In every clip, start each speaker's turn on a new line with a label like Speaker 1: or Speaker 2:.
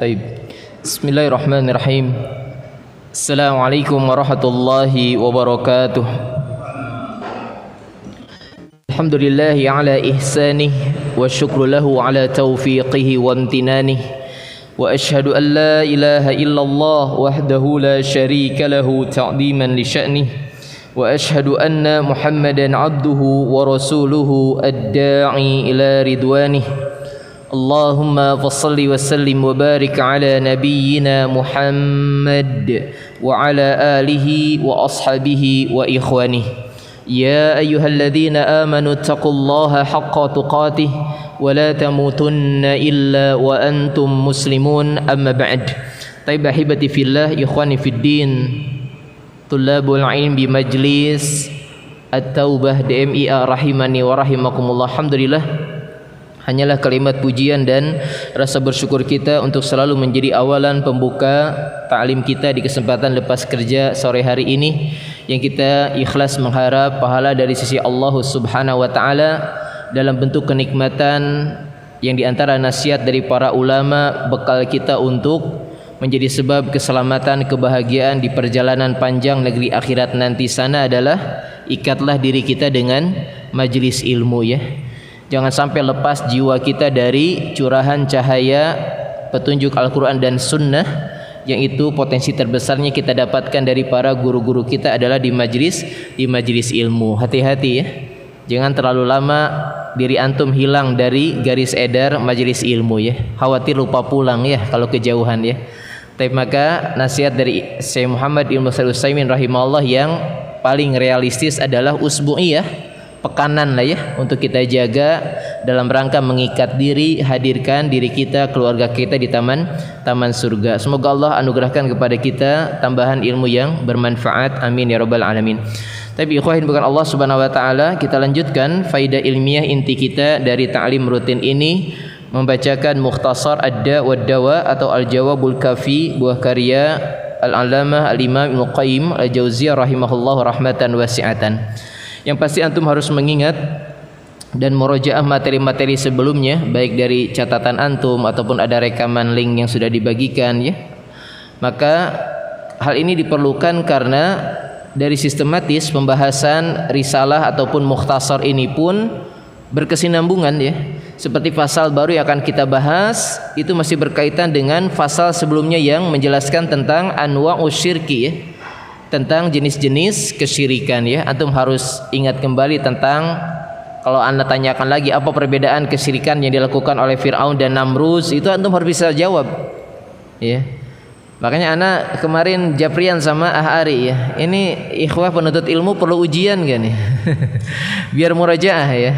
Speaker 1: Taib. Bismillahirrahmanirrahim. Assalamualaikum warahmatullahi wabarakatuh. Alhamdulillahi ala ihsanih wa syukru lahu ala taufiqihi wa amtinanih. Wa ashhadu an la ilaha illallah wahdahu la syarika lahu ta'diman li sya'nih. Wa ashhadu anna Muhammadan abduhu wa rasuluhu ad-da'i ila ridwanih. Allahumma fassalli wa sallim wa barik ala nabiyyina Muhammad wa ala alihi wa ashabihi wa ikhwanih. Ya ayyuhalladzina amanu taqullaha haqqa tuqatih wa la tamutunna illa wa antum muslimun, amma ba'd. Taib ahibati fillah, ikhwani fid din, tullabul ilm bi majlis At-Taubah DMIA rahimani wa rahimakumullah. Alhamdulillah, hanyalah kalimat pujian dan rasa bersyukur kita untuk selalu menjadi awalan pembuka ta'lim kita di kesempatan lepas kerja sore hari ini, yang kita ikhlas mengharap pahala dari sisi Allah Subhanahu wa taala dalam bentuk kenikmatan yang diantara nasihat dari para ulama, bekal kita untuk menjadi sebab keselamatan, kebahagiaan di perjalanan panjang negeri akhirat nanti sana adalah ikatlah diri kita dengan majelis ilmu, ya. Jangan sampai lepas jiwa kita dari curahan cahaya petunjuk Al-Quran dan Sunnah, yang itu potensi terbesarnya kita dapatkan dari para guru-guru kita adalah di majlis ilmu. Hati-hati, ya. Jangan terlalu lama diri antum hilang dari garis edar majelis ilmu, ya. Khawatir lupa pulang, ya, kalau kejauhan, ya. Tapi maka nasihat dari Syekh Muhammad Ibn Shalih Al-Utsaimin rahimahullah yang paling realistis adalah usbu'iyah, pekanan lah, ya, untuk kita jaga dalam rangka mengikat diri, hadirkan diri kita, keluarga kita di taman surga. Semoga Allah anugerahkan kepada kita tambahan ilmu yang bermanfaat, amin ya rabbal alamin. Tapi ikhwahin bukan Allah Subhanahu wa taala, kita lanjutkan faidah ilmiah inti kita dari ta'lim rutin ini, membacakan Mukhtasar Ad-Da' wad Dawa atau Al-Jawabul Kafi, buah karya Al-Alamah Al-Imam Ibnu Qayyim Al-Jauziyah rahimahullah rahmatan wasi'atan. Yang pasti antum harus mengingat dan murojaah materi-materi sebelumnya, baik dari catatan antum ataupun ada rekaman link yang sudah dibagikan, ya. Maka hal ini diperlukan karena dari sistematis pembahasan risalah ataupun mukhtasar ini pun berkesinambungan, ya. Seperti pasal baru yang akan kita bahas itu masih berkaitan dengan pasal sebelumnya yang menjelaskan tentang anwa'us syirki, ya, tentang jenis-jenis kesyirikan, ya. Antum harus ingat kembali tentang, kalau anda tanyakan lagi apa perbedaan kesyirikan yang dilakukan oleh Fir'aun dan Namruz, itu antum harus bisa jawab, ya. Makanya ana kemarin japrian sama Ahari, ya. Ini ikhwah penuntut ilmu perlu ujian gak nih? Biar murajaah, ya,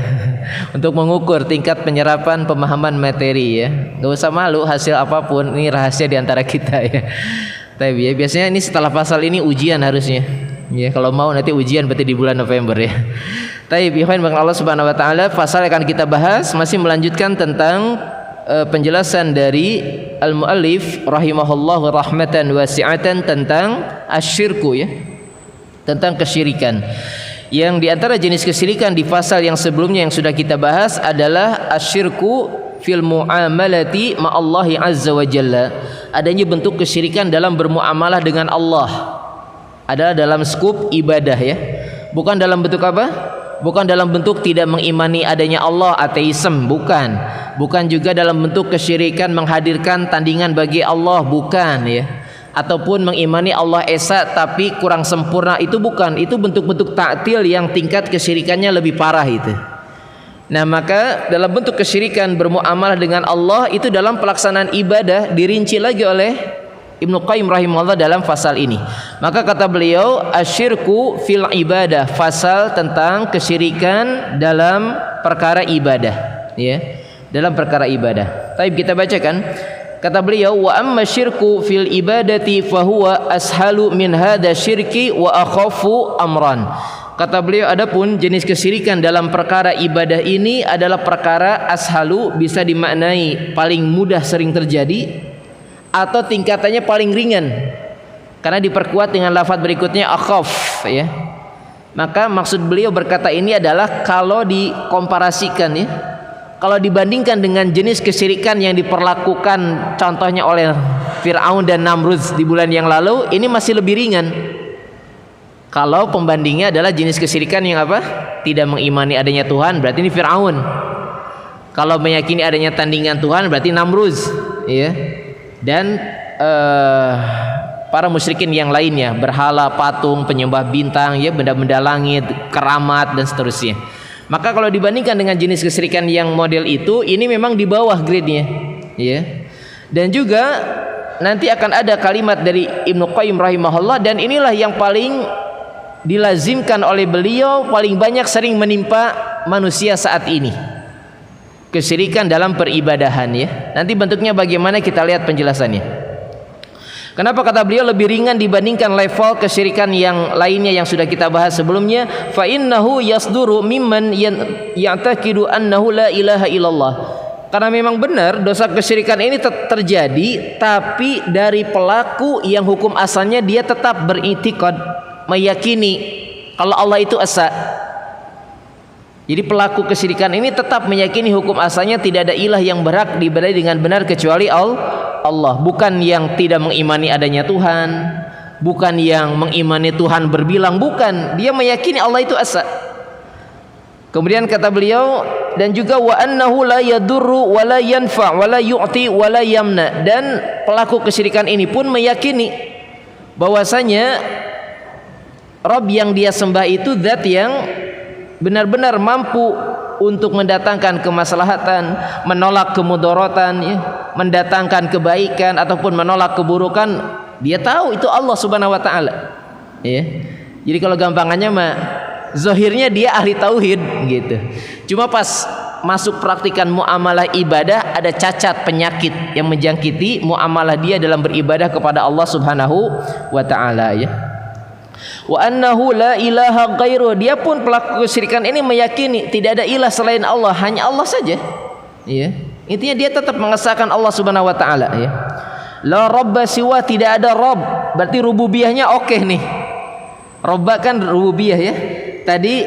Speaker 1: untuk mengukur tingkat penyerapan pemahaman materi, ya. Gak usah malu hasil apapun, ini rahasia diantara kita, ya. Tapi, ya, biasanya ini setelah pasal ini ujian harusnya, ya. Kalau mau nanti ujian berarti di bulan November, ya. Tapi ikhwan bang Allah Subhanahu wa taala, pasal yang akan kita bahas masih melanjutkan tentang penjelasan dari al-muallif rahimahullahu rahmatan wasi'atan tentang asyirku, ya, tentang kesyirikan. Yang di antara jenis kesyirikan di pasal yang sebelumnya yang sudah kita bahas adalah asyirku fil muamalati ma'allahi azza wa jalla. Adanya bentuk kesyirikan dalam bermuamalah dengan Allah adalah dalam skup ibadah, ya. Bukan dalam bentuk apa? Bukan dalam bentuk tidak mengimani adanya Allah, ateisme, bukan. Bukan juga dalam bentuk kesyirikan menghadirkan tandingan bagi Allah, bukan, ya. Ataupun mengimani Allah esa tapi kurang sempurna, itu bukan. Itu bentuk-bentuk ta'til yang tingkat kesyirikannya lebih parah itu. Nah, maka dalam bentuk kesyirikan bermuamalah dengan Allah itu dalam pelaksanaan ibadah dirinci lagi oleh Ibnu Qayyim rahimahullah dalam fasal ini. Maka kata beliau, asyirku fil ibadah, fasal tentang kesyirikan dalam perkara ibadah, ya, dalam perkara ibadah. Baik, kita bacakan. Kata beliau, wa amma syirku fil ibadati fahuwa ashalu min hadha syirki wa akhafu amran. Kata beliau, adapun jenis kesyirikan dalam perkara ibadah ini adalah perkara ashalu, bisa dimaknai paling mudah sering terjadi, atau tingkatannya paling ringan, karena diperkuat dengan lafaz berikutnya akhaf, ya. Maka maksud beliau berkata ini adalah kalau dikomparasikan, ya, kalau dibandingkan dengan jenis kesyirikan yang diperlakukan contohnya oleh Fir'aun dan Namrud di bulan yang lalu, ini masih lebih ringan. Kalau pembandingnya adalah jenis kesyirikan yang apa? Tidak mengimani adanya Tuhan, berarti ini Fir'aun. Kalau meyakini adanya tandingan Tuhan, berarti Namrud, ya. Dan para musyrikin yang lainnya, berhala, patung, penyembah bintang, ya, benda-benda langit, keramat dan seterusnya. Maka kalau dibandingkan dengan jenis kesyirikan yang model itu, ini memang di bawah grade-nya, ya. Dan juga nanti akan ada kalimat dari Ibnu Qayyim rahimahullah, dan inilah yang paling dilazimkan oleh beliau, paling banyak sering menimpa manusia saat ini. Kesyirikan dalam peribadahan, ya. Nanti bentuknya bagaimana kita lihat penjelasannya. Kenapa kata beliau lebih ringan dibandingkan level kesyirikan yang lainnya yang sudah kita bahas sebelumnya? Fa innahu yasduru mimman ya'taqidu annahu la ilaha illallah. Karena memang benar dosa kesyirikan ini terjadi, tapi dari pelaku yang hukum asalnya dia tetap beritikad, meyakini kalau Allah itu esa. Jadi pelaku kesyirikan ini tetap meyakini hukum asalnya tidak ada ilah yang berhak diibadahi dengan benar kecuali Allah. Bukan yang tidak mengimani adanya Tuhan, bukan yang mengimani Tuhan berbilang, bukan. Dia meyakini Allah itu esa. Kemudian kata beliau, dan juga wa annahu la yadurru wa la yanfa wa la yu'ti wa la yamna. Dan pelaku kesyirikan ini pun meyakini bahwasanya Rabb yang dia sembah itu zat yang benar-benar mampu untuk mendatangkan kemaslahatan, menolak kemudaratan, ya, mendatangkan kebaikan ataupun menolak keburukan. Dia tahu itu Allah Subhanahu wa taala. Ya. Jadi kalau gampangannya mah zahirnya dia ahli tauhid gitu. Cuma pas masuk praktikan muamalah ibadah ada cacat penyakit yang menjangkiti muamalah dia dalam beribadah kepada Allah Subhanahu wa taala, ya. Wa annahu la ilaha ghairu. Dia pun pelaku kesyirikan ini meyakini tidak ada ilah selain Allah, hanya Allah saja. Ya. Intinya dia tetap mengesahkan Allah Subhanahu wa taala, ya. La rabba siwa, tidak ada rabb. Berarti rububiyahnya oke nih. Rabba kan rububiyah, ya. Tadi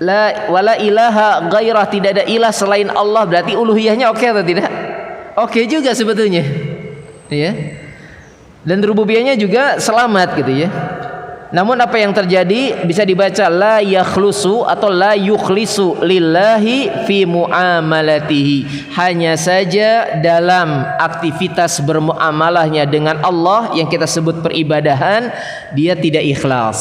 Speaker 1: la wala ilaha ghairah, tidak ada ilah selain Allah, berarti uluhiyahnya oke atau tidak? Oke juga sebetulnya. Ya. Dan rububiyahnya juga selamat gitu, ya. Namun apa yang terjadi bisa dibaca la yakhlusu atau la yukhlisu lillahi fi muamalatihi. Hanya saja dalam aktivitas bermuamalahnya dengan Allah yang kita sebut peribadahan, dia tidak ikhlas.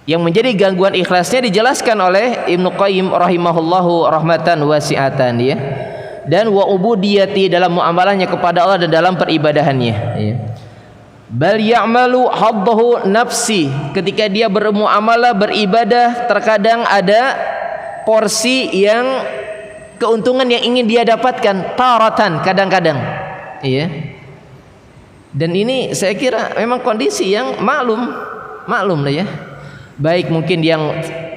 Speaker 1: Yang menjadi gangguan ikhlasnya dijelaskan oleh Ibnu Qayyim rahimahullahu rahmatan wasi'atan, ya. Dan wa ubudiyati, dalam muamalahnya kepada Allah dan dalam peribadahannya, ya. Bal ya'malu haddahu nafsi, ketika dia bermuamalah beribadah terkadang ada porsi yang keuntungan yang ingin dia dapatkan, taratan, kadang-kadang, iya. Dan ini saya kira memang kondisi yang maklum lah, ya. Baik mungkin yang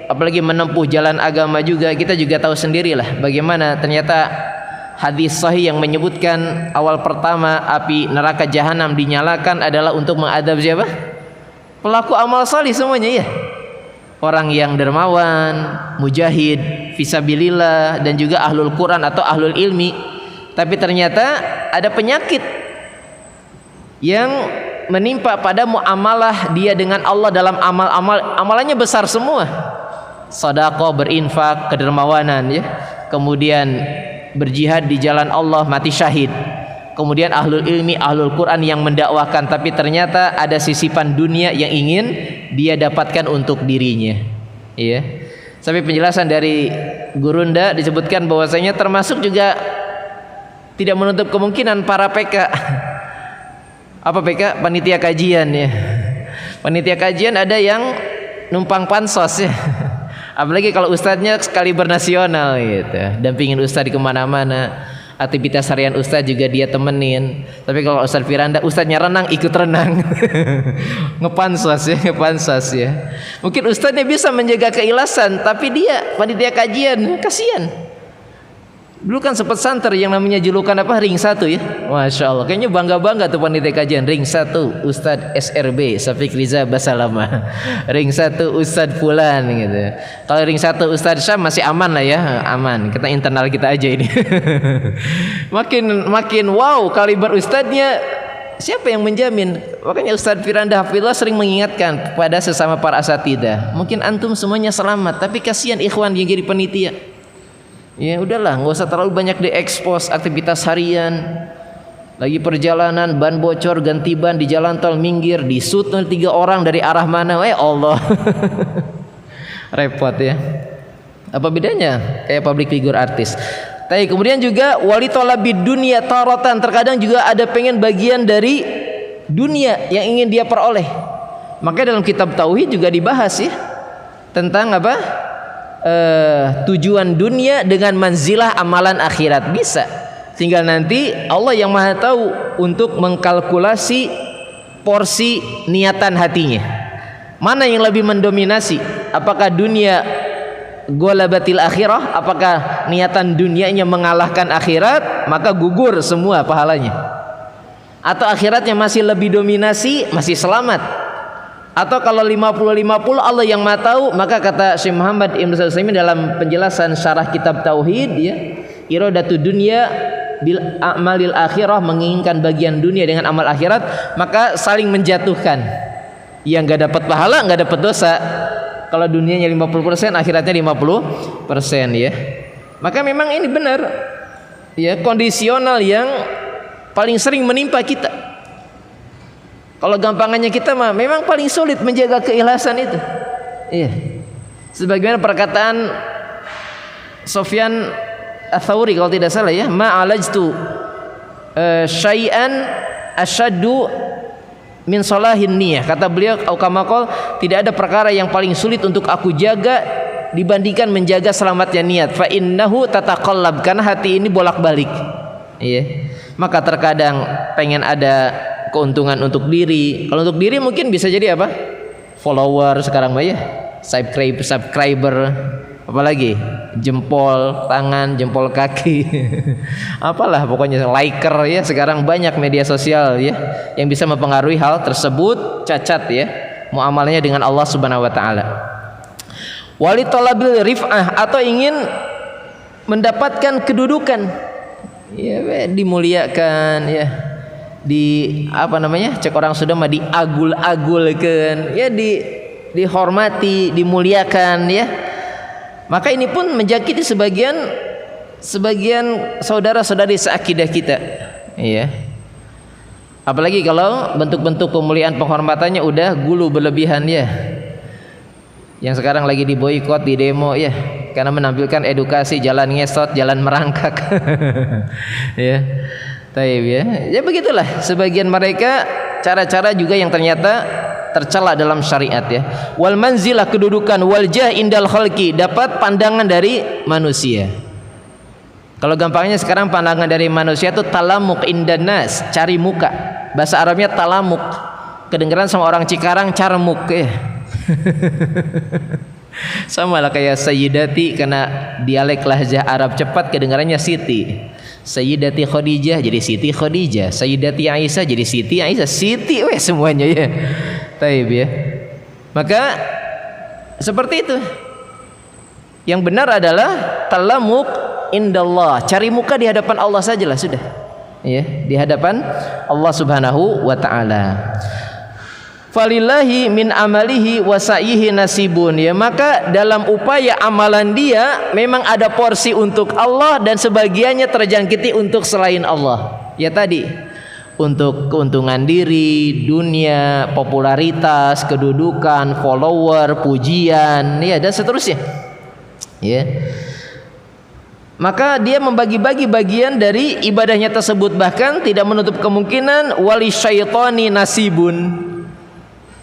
Speaker 1: apalagi menempuh jalan agama juga, kita juga tahu sendirilah bagaimana ternyata hadis sahih yang menyebutkan awal pertama api neraka jahanam dinyalakan adalah untuk mengadab siapa? Pelaku amal salih semuanya, ya. Orang yang dermawan, mujahid, fisabilillah, dan juga ahlul Quran atau ahlul ilmi. Tapi ternyata ada penyakit yang menimpa pada muamalah dia dengan Allah dalam amalannya besar semua. Sedekah, berinfak, kedermawanan, ya. Kemudian berjihad di jalan Allah, mati syahid. Kemudian ahlul ilmi, ahlul Quran yang mendakwahkan, tapi ternyata ada sisipan dunia yang ingin dia dapatkan untuk dirinya, ya. Sampai penjelasan dari Gurunda disebutkan bahwasanya termasuk juga tidak menutup kemungkinan para PK. Apa PK? Panitia kajian, ya. Panitia kajian ada yang numpang pansos, ya. Apalagi kalau ustadznya sekali bernasional gitu, dampingin ustadz kemana-mana, aktivitas harian ustadz juga dia temenin. Tapi kalau Ustadz Firanda, ustadznya renang ikut renang. ngepansos ya. Mungkin ustadznya bisa menjaga keikhlasan, tapi dia panitia kajian, kasihan. Dulu kan sempat santer yang namanya julukan apa, ring 1 ya. Masya Allah, kayaknya bangga-bangga tuh panitia kajian. Ring 1 Ustadz SRB Syafiq Riza Basalama, ring 1 Ustadz Fulan gitu. Kalau ring 1 Ustadz Syam masih aman lah ya, aman. Kita internal kita aja ini. makin wow kaliber ustadznya. Siapa yang menjamin? Makanya Ustadz Firanda Hafizullah sering mengingatkan kepada sesama para asatidah, mungkin antum semuanya selamat, tapi kasihan ikhwan yang jadi panitia. Ya udahlah, nggak usah terlalu banyak diekspos aktivitas harian. Lagi perjalanan, ban bocor, ganti ban di jalan tol, minggir, disut 3 orang dari arah mana? Allah. Repot ya. Apa bedanya? Kayak public figure artis. Tapi kemudian juga wali talabid dunia taratan, terkadang juga ada pengen bagian dari dunia yang ingin dia peroleh. Makanya dalam kitab tauhid juga dibahas ya tentang apa? Tujuan dunia dengan manzilah amalan akhirat. Bisa, tinggal nanti Allah yang maha tahu untuk mengkalkulasi porsi niatan hatinya, mana yang lebih mendominasi. Apakah dunia golabatil akhirah, apakah niatan dunianya mengalahkan akhirat, maka gugur semua pahalanya. Atau akhiratnya masih lebih dominasi, masih selamat. Atau kalau 50-50 Allah yang maha tahu, maka kata Syekh Muhammad Ibn Utsaimin dalam penjelasan syarah kitab tauhid ya, iradatu dunya bil amalil akhirah, menginginkan bagian dunia dengan amal akhirat, maka saling menjatuhkan. Yang enggak dapat pahala, enggak dapat dosa. Kalau dunianya 50%, akhiratnya 50% ya. Maka memang ini benar ya, kondisional yang paling sering menimpa kita. Kalau gampangannya kita mah memang paling sulit menjaga keikhlasan itu. Iya. Sebagaimana perkataan Sufyan Ats-Tsauri kalau tidak salah ya, ma'alajtu syai'an asyaddu min salahin niyah. Kata beliau, aukamakol, tidak ada perkara yang paling sulit untuk aku jaga dibandingkan menjaga selamatnya niat. Fa innahu tataqallab, karena hati ini bolak-balik. Iya. Maka terkadang pengen ada keuntungan untuk diri. Kalau untuk diri mungkin bisa jadi apa? Follower sekarang mah ya, subscriber, apalagi jempol tangan, jempol kaki, apalah pokoknya liker ya. Sekarang banyak media sosial ya yang bisa mempengaruhi hal tersebut, cacat ya muamalahnya dengan Allah Subhanahu wa taala. Wali talabil rif'ah, atau ingin mendapatkan kedudukan ya, dimuliakan ya, di apa namanya, cek orang sudah mah diagul-agulkan ya, dihormati, dimuliakan ya. Maka ini pun menjangkiti sebagian saudara-saudari seakidah kita ya. Apalagi kalau bentuk-bentuk pemuliaan penghormatannya udah gulu berlebihan ya, yang sekarang lagi diboikot, di demo ya, karena menampilkan edukasi jalan ngesot, jalan merangkak. Ya. Taib ya. Ya begitulah sebagian mereka, cara-cara juga yang ternyata tercela dalam syariat ya. Wal manzilah, kedudukan, wal jah indal khalqi, dapat pandangan dari manusia. Kalau gampangnya sekarang pandangan dari manusia itu talamuk indan nas, cari muka. Bahasa Arabnya talamuk. Kedengeran sama orang Cikarang carmuk ya. Sama lah kayak Sayyidati, karena dialek lahjah Arab cepat kedengarannya Siti. Sayyidati Khadijah jadi Siti Khadijah, Sayyidati Aisyah jadi Siti Aisyah, Siti weh semuanya ya. Taib ya. Maka seperti itu. Yang benar adalah talamuk indallah, cari muka di hadapan Allah sajalah sudah. Ya, di hadapan Allah Subhanahu wa taala. Falillahi min amalihi wa sa'yihi nasibun ya, maka dalam upaya amalan dia memang ada porsi untuk Allah dan sebagiannya terjangkiti untuk selain Allah. Ya tadi, untuk keuntungan diri, dunia, popularitas, kedudukan, follower, pujian, ya dan seterusnya. Ya. Maka dia membagi-bagi bagian dari ibadahnya tersebut, bahkan tidak menutup kemungkinan wali syaitani nasibun.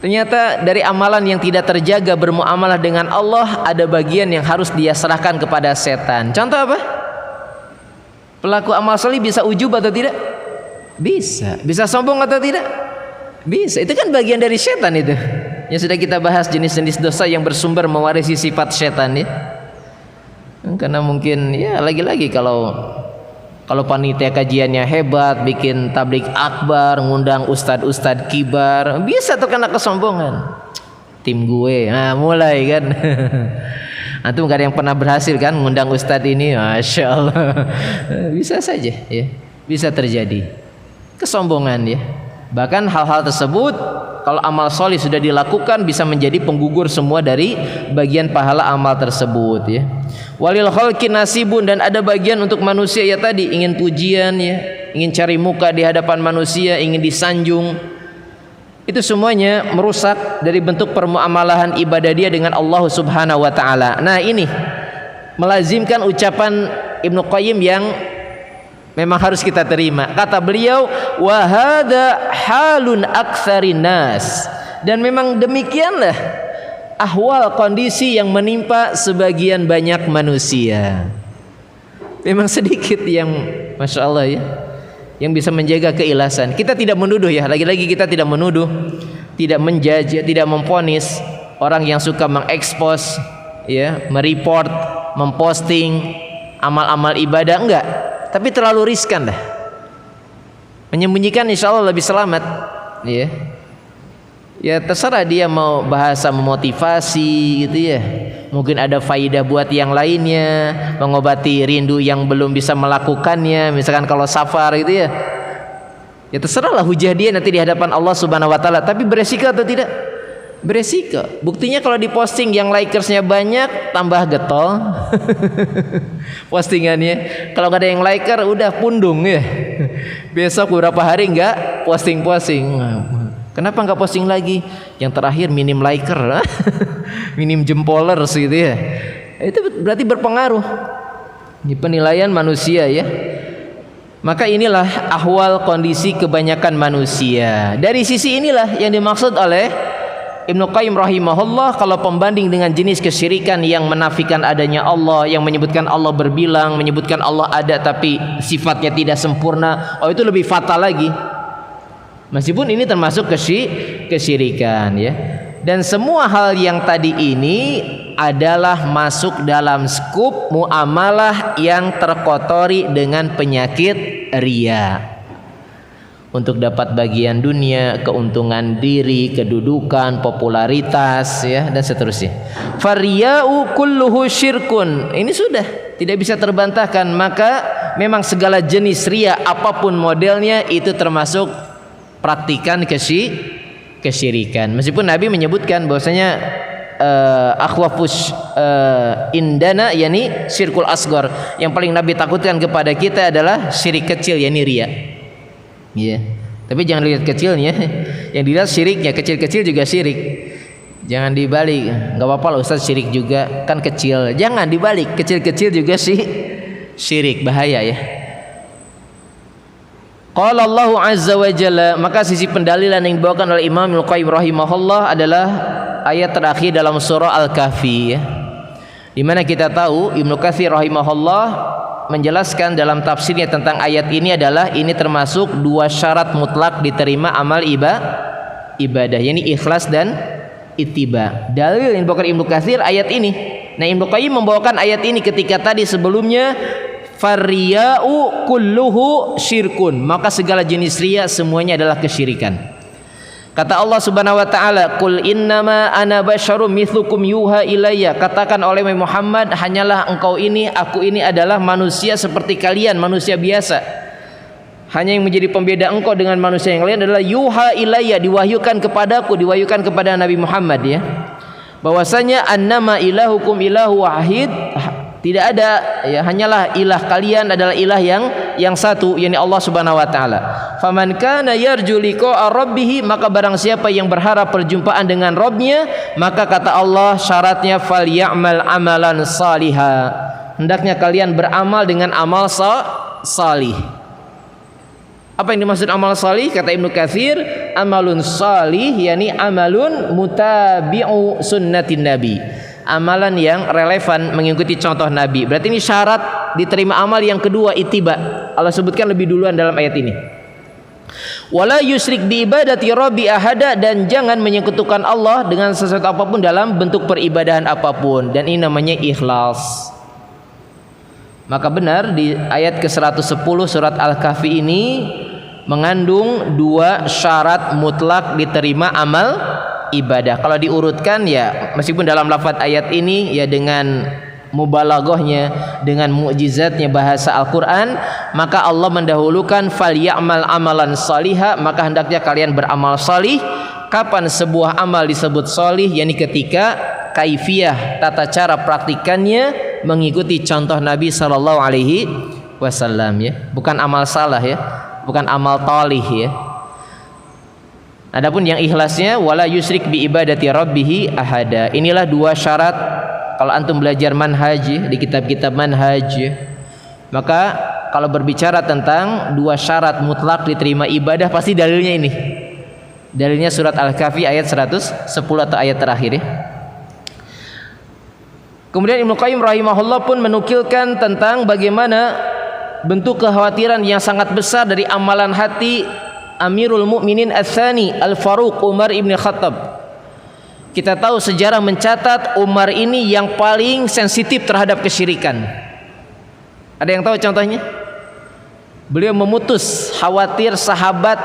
Speaker 1: Ternyata dari amalan yang tidak terjaga bermuamalah dengan Allah, ada bagian yang harus dia serahkan kepada setan. Contoh apa? Pelaku amal soleh bisa ujub atau tidak? Bisa. Bisa sombong atau tidak? Bisa. Itu kan bagian dari setan itu. Yang sudah kita bahas jenis-jenis dosa yang bersumber mewarisi sifat setan ya. Karena mungkin ya lagi-lagi kalau panitia kajiannya hebat, bikin tablik akbar, ngundang ustadz kibar, bisa tuh kena kesombongan. Tim gue, nah mulai kan. Antum gak ada yang pernah berhasil kan ngundang ustadz ini, masya Allah. Bisa saja ya, bisa terjadi kesombongan ya. Bahkan hal-hal tersebut kalau amal soleh sudah dilakukan bisa menjadi penggugur semua dari bagian pahala amal tersebut ya. Walil khalqi nasibun, dan ada bagian untuk manusia ya tadi, ingin pujian ya, ingin cari muka di hadapan manusia, ingin disanjung. Itu semuanya merusak dari bentuk permuamalahan ibadah dia dengan Allah Subhanahu wa taala. Nah, ini melazimkan ucapan Ibnu Qayyim yang memang harus kita terima. Kata beliau, wa hadza halun aktsarin nas, dan memang demikianlah ahwal kondisi yang menimpa sebagian banyak manusia. Memang sedikit yang masya Allah ya, yang bisa menjaga keikhlasan. Kita tidak menuduh ya, lagi-lagi kita tidak menuduh, tidak menjudge, tidak memponis orang yang suka mengekspos ya, mereport, memposting amal-amal ibadah, enggak. Tapi terlalu riskan dah. Menyembunyikan insya Allah lebih selamat ya. Ya terserah dia mau bahasa memotivasi gitu ya, mungkin ada faidah buat yang lainnya, mengobati rindu yang belum bisa melakukannya, misalkan kalau safar gitu ya. Ya terserahlah hujah dia nanti di hadapan Allah Subhanahu wa taala. Tapi beresiko atau tidak? Beresiko. Buktinya kalau diposting yang likersnya banyak, tambah getol postingannya. Kalau nggak ada yang liker udah pundung ya. Besok beberapa hari nggak posting. Kenapa nggak posting lagi? Yang terakhir minim liker, minim jempolers gitu ya. Itu berarti berpengaruh di penilaian manusia ya. Maka inilah ahwal kondisi kebanyakan manusia. Dari sisi inilah yang dimaksud oleh Ibnu Qayyim rahimahullah, kalau pembanding dengan jenis kesyirikan yang menafikan adanya Allah, yang menyebutkan Allah berbilang, menyebutkan Allah ada tapi sifatnya tidak sempurna, oh itu lebih fatal lagi. Meskipun ini termasuk kesyirikan ya. Dan semua hal yang tadi ini adalah masuk dalam skup muamalah yang terkotori dengan penyakit riya. Untuk dapat bagian dunia, keuntungan diri, kedudukan, popularitas ya, dan seterusnya. Fariya'u kulluhu syirkun. Ini sudah tidak bisa terbantahkan. Maka memang segala jenis riya apapun modelnya itu termasuk praktikan kesyirikan. Meskipun Nabi menyebutkan bahwasanya akhwafus indana yakni syirkul asghar, yang paling Nabi takutkan kepada kita adalah syirik kecil yakni riya. Iya. Tapi jangan lihat kecilnya, yang dilihat syiriknya. Kecil-kecil juga syirik. Jangan dibalik. Enggak apa-apa lah Ustaz, syirik juga kan kecil. Jangan dibalik, kecil-kecil juga sih syirik, bahaya ya. Qala Allah azza wa jalla, maka sisi pendalilan yang dibawakan oleh Imam Ibnu Qayyim rahimahullah adalah ayat terakhir dalam surah Al-Kahfi ya. Di mana kita tahu Ibnu Katsir rahimahullah menjelaskan dalam tafsirnya tentang ayat ini adalah ini termasuk dua syarat mutlak diterima amal ibadah, yakni ikhlas dan ittiba. Dalil yang dibawakan Ibnu Katsir ayat ini. Nah, Ibnu Qayyim membawakan ayat ini ketika tadi sebelumnya fariya'u kulluhu syirkun, maka segala jenis riya semuanya adalah kesyirikan. Kata Allah Subhanahu wa taala, "Qul innama ana basyarum mithlukum yuha ilayya." Katakan oleh Muhammad, hanyalah engkau ini, aku ini adalah manusia seperti kalian, manusia biasa. Hanya yang menjadi pembeda engkau dengan manusia yang lain adalah yuha ilayya, diwahyukan kepadaku, diwahyukan kepada Nabi Muhammad ya. Bahwasanya annama ilahukum ilahu wahid, tidak ada ya, hanyalah ilah kalian adalah ilah yang satu, yakni Allah Subhanahu wa taala. Faman kana yarju liqa'a rabbih, maka barang siapa yang berharap perjumpaan dengan Rabbnya, maka kata Allah syaratnya falyamal amalan salihah. Hendaknya kalian beramal dengan amal salih. Apa yang dimaksud amal salih? Kata Ibnu Katsir, amalun salih yakni amalun mutabi'u sunnatin nabi. Amalan yang relevan mengikuti contoh Nabi. Berarti ini syarat diterima amal yang kedua, ittiba. Allah sebutkan lebih duluan dalam ayat ini. Wala yusyrik bi ibadati rabbi ahada, dan jangan menyekutukan Allah dengan sesuatu apapun dalam bentuk peribadahan apapun, dan ini namanya ikhlas. Maka benar di ayat ke-110 surat Al-Kahfi ini mengandung 2 syarat mutlak diterima amal ibadah. Kalau diurutkan ya meskipun dalam lafaz ayat ini ya dengan mubalaghahnya, dengan mukjizatnya bahasa Al-Qur'an, maka Allah mendahulukan falyamal amalan shaliha, maka hendaknya kalian beramal salih. Kapan sebuah amal disebut salih? Yani ketika kaifiyah tata cara praktikannya mengikuti contoh Nabi sallallahu alaihi wasallam ya, bukan amal salah ya, bukan amal thalih ya. Adapun yang ikhlasnya wala yusyrik bi ibadati rabbih ahada. Inilah 2 syarat kalau antum belajar manhaj di kitab-kitab manhaj. Maka kalau berbicara tentang 2 syarat mutlak diterima ibadah pasti dalilnya ini. Dalilnya surat Al-Kahfi ayat 110 atau ayat terakhir ya. Kemudian Ibnu Qayyim rahimahullah pun menukilkan tentang bagaimana bentuk kekhawatiran yang sangat besar dari amalan hati Amirul Mukminin Ats-Tsani Al-Faruq Umar ibn Khattab. Kita tahu sejarah mencatat Umar ini yang paling sensitif terhadap kesyirikan. Ada yang tahu contohnya? Beliau memutus khawatir sahabat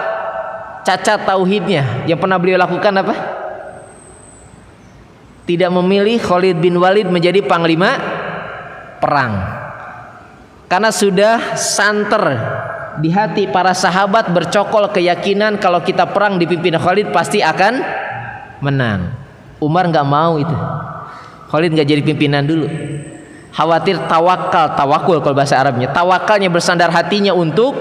Speaker 1: cacat tauhidnya. Yang pernah beliau lakukan apa? Tidak memilih Khalid bin Walid menjadi panglima perang. Karena sudah santer di hati para sahabat bercokol keyakinan kalau kita perang dipimpin Khalid pasti akan menang. Umar nggak mau itu. Khalid nggak jadi pimpinan dulu. Khawatir tawakul kalau bahasa Arabnya. Tawakalnya bersandar hatinya untuk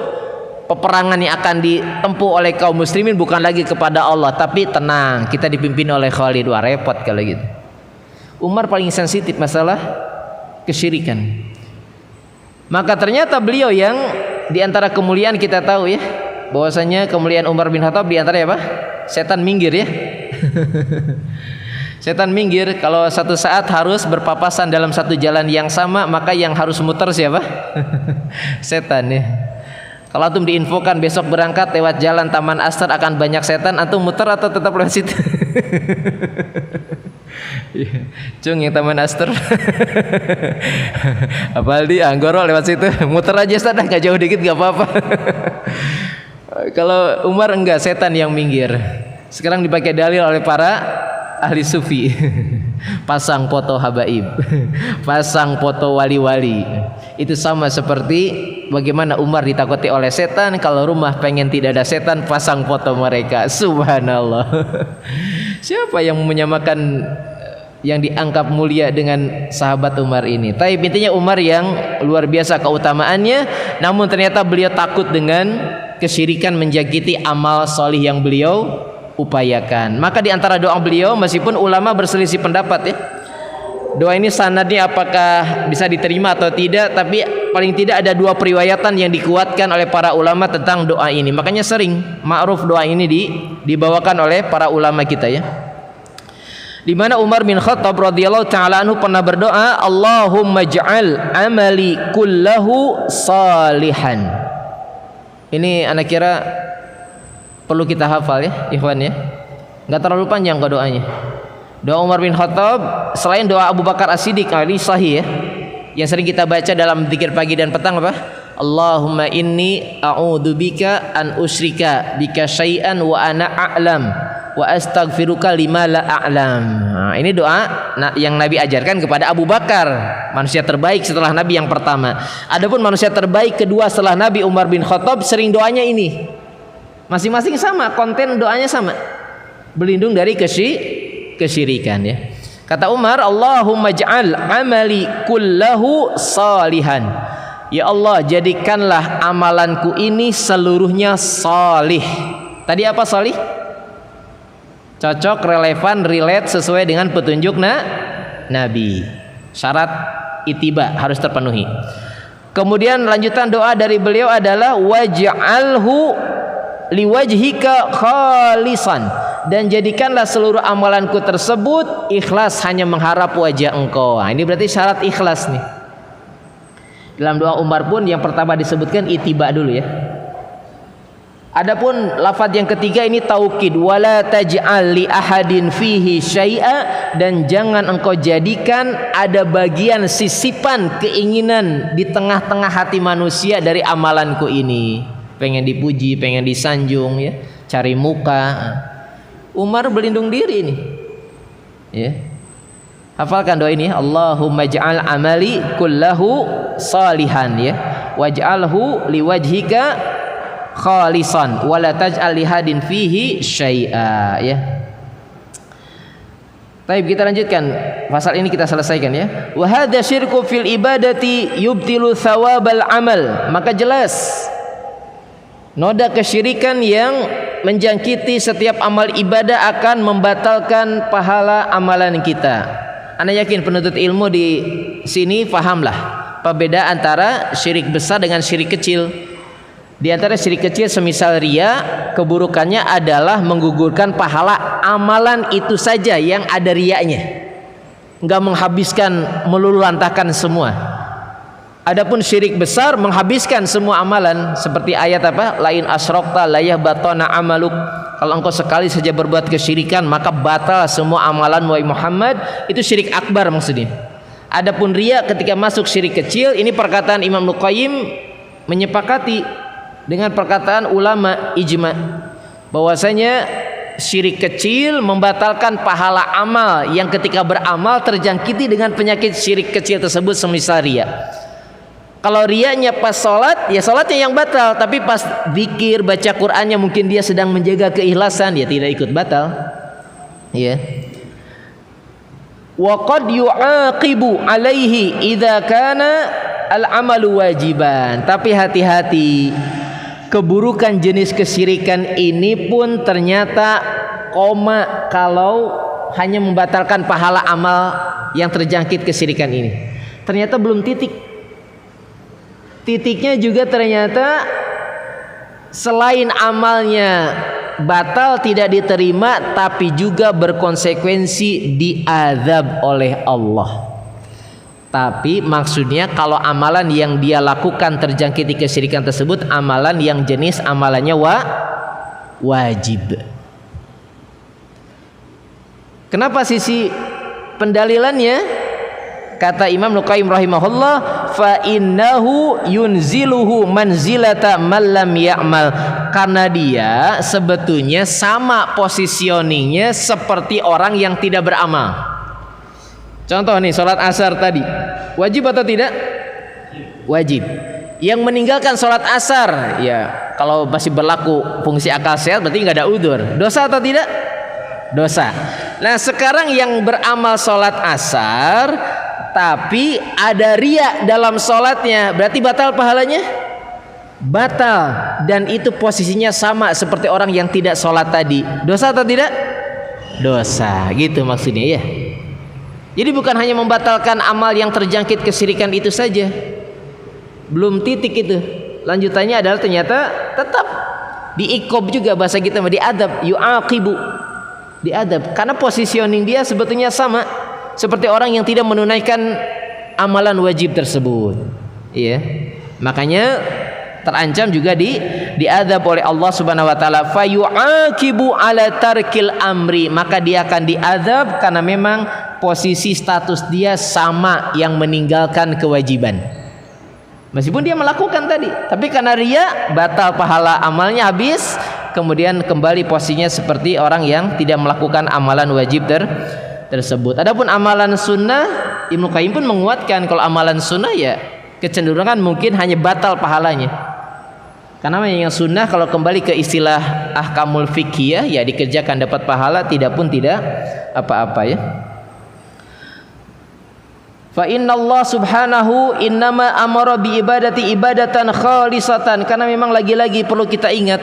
Speaker 1: peperangan yang akan ditempuh oleh kaum muslimin bukan lagi kepada Allah, tapi tenang, kita dipimpin oleh Khalid. Wah, repot kalau gitu. Umar paling sensitif masalah kesyirikan. Maka ternyata beliau yang di antara kemuliaan kita tahu ya, bahwasanya kemuliaan Umar bin Khattab di antara apa? Setan minggir ya. Setan minggir kalau satu saat harus berpapasan dalam satu jalan yang sama, maka yang harus muter siapa? Setan ya. Kalau antum diinfokan besok berangkat lewat jalan Taman Astar akan banyak setan, antum muter atau tetap lewat situ? Cung yang Taman Astar. Apalagi Anggoro lewat situ, muter aja sudah, nggak jauh dikit nggak apa-apa. Kalau Umar enggak, setan yang minggir. Sekarang dipakai dalil oleh para ahli sufi. Pasang foto habaib, pasang foto wali-wali. Itu sama seperti bagaimana Umar ditakuti oleh setan. Kalau rumah pengen tidak ada setan, pasang foto mereka. Subhanallah. Siapa yang menyamakan yang dianggap mulia dengan sahabat Umar ini? Tapi intinya Umar yang luar biasa keutamaannya, namun ternyata beliau takut dengan kesyirikan menjangkiti amal solih yang beliau upayakan. Maka di antara doa beliau, meskipun ulama berselisih pendapat ya, doa ini sanadnya apakah bisa diterima atau tidak, tapi paling tidak ada 2 periwayatan yang dikuatkan oleh para ulama tentang doa ini. Makanya sering ma'ruf doa ini dibawakan oleh para ulama kita ya. Di mana Umar bin Khattab radhiyallahu taala anhu pernah berdoa, Allahumma ja'al amali kullahu salihan. Ini anak kira perlu kita hafal ya, ikhwan ya. Enggak terlalu panjang kok doanya. Doa Umar bin Khattab selain doa Abu Bakar As-Siddiq ini sahih ya, yang sering kita baca dalam zikir pagi dan petang apa? Allahumma inni a'udzubika an usyrika bika syai'an wa ana a'lam wa astaghfiruka lima la a'lam. Nah, ini doa yang Nabi ajarkan kepada Abu Bakar, manusia terbaik setelah Nabi yang pertama. Adapun manusia terbaik kedua setelah Nabi, Umar bin Khattab, sering doanya ini. Masing-masing sama, konten doanya sama. Berlindung dari kesyirikan ya. Kata Umar, Allahumma ja'al amali kullahu salihan. Ya Allah, jadikanlah amalanku ini seluruhnya salih. Tadi apa salih? Cocok, relevan, relate sesuai dengan petunjuk Nabi. Syarat ittiba harus terpenuhi. Kemudian lanjutan doa dari beliau adalah waj'alhu liwajhika khalisan, dan jadikanlah seluruh amalanku tersebut ikhlas hanya mengharap wajah engkau. Nah, ini berarti syarat ikhlas nih. Dalam doa Umar pun yang pertama disebutkan ittiba dulu ya. Adapun lafaz yang ketiga ini taukid, wala taj'al li ahadin fihi syai'a, dan jangan engkau jadikan ada bagian sisipan keinginan di tengah-tengah hati manusia dari amalanku ini. Pengen dipuji, pengen disanjung ya, cari muka. Umar berlindung diri ini. Ya. Hafalkan doa ini, Allahumma ja'al amali kullahu salihan ya, waj'alhu liwajhika khalisan wala taj'al lihadin fihi syai'a ya. Baik, kita lanjutkan pasal ini, kita selesaikan ya. Wa hadza syirku fil ibadati yubtilu thawabal amal. Maka jelas noda kesyirikan yang menjangkiti setiap amal ibadah akan membatalkan pahala amalan kita. Ana yakin penuntut ilmu di sini pahamlah perbedaan antara syirik besar dengan syirik kecil. Di antara syirik kecil semisal riya, keburukannya adalah menggugurkan pahala amalan itu saja yang ada riyanya, enggak menghabiskan, meluluhlantahkan semua. Adapun syirik besar menghabiskan semua amalan, seperti ayat apa? Lain asyrokta layah batona amaluk. Kalau engkau sekali saja berbuat kesyirikan, maka batal semua amalan wahai Muhammad. Itu syirik akbar maksudnya. Adapun riya ketika masuk syirik kecil, ini perkataan Imam Al-Qayyim menyepakati dengan perkataan ulama ijma bahwasanya syirik kecil membatalkan pahala amal yang ketika beramal terjangkiti dengan penyakit syirik kecil tersebut semisal riya. Kalau riyanya pas sholat, ya sholatnya yang batal, tapi pas zikir baca Qur'annya mungkin dia sedang menjaga keikhlasan, ya tidak ikut batal. Ya. Wa qad yu'aqibu alaihi idza kana al-amalu wajiban. Tapi hati-hati, keburukan jenis kesyirikan ini pun ternyata koma kalau hanya membatalkan pahala amal yang terjangkit kesyirikan ini. Ternyata belum titik. Titiknya juga ternyata selain amalnya batal tidak diterima, tapi juga berkonsekuensi diazab oleh Allah. Tapi maksudnya kalau amalan yang dia lakukan terjangkiti kesyirikan tersebut amalan yang jenis amalannya wajib. Kenapa sisi pendalilannya? Kata Imam Al-Qayyim rahimahullah, fa innahu yunziluhu manzilata man lam ya'mal. Karena dia sebetulnya sama positioningnya seperti orang yang tidak beramal. Contoh nih, sholat asar tadi wajib atau tidak? Wajib. Yang meninggalkan sholat asar, ya kalau masih berlaku fungsi akal sehat berarti nggak ada udzur. Dosa atau tidak? Dosa. Nah sekarang yang beramal sholat asar tapi ada riya dalam sholatnya, berarti batal pahalanya? Batal. Dan itu posisinya sama seperti orang yang tidak sholat tadi. Dosa atau tidak? Dosa. Gitu maksudnya ya. Jadi bukan hanya membatalkan amal yang terjangkit kesyirikan itu saja, belum titik itu. Lanjutannya adalah ternyata tetap diikob juga, bahasa kita diadab, yu'aqibu, diadab. Karena positioning dia sebetulnya sama seperti orang yang tidak menunaikan amalan wajib tersebut. Iya. Makanya terancam juga diadab oleh Allah Subhanahu wa taala, fa yu'aqibu ala tarkil amri, maka dia akan diadab karena memang posisi status dia sama yang meninggalkan kewajiban. Meskipun dia melakukan tadi, tapi karena riya batal pahala amalnya habis, kemudian kembali posisinya seperti orang yang tidak melakukan amalan wajib tersebut. Adapun amalan sunnah, Ibnu Qayyim pun menguatkan kalau amalan sunnah ya kecenderungan mungkin hanya batal pahalanya. Karena yang sunnah kalau kembali ke istilah ahkamul fiqhiyah ya dikerjakan dapat pahala, tidak pun tidak apa-apa ya. Fa inna Allah subhanahu innama amara bi ibadati ibadatan khalisatan. Karena memang lagi-lagi perlu kita ingat,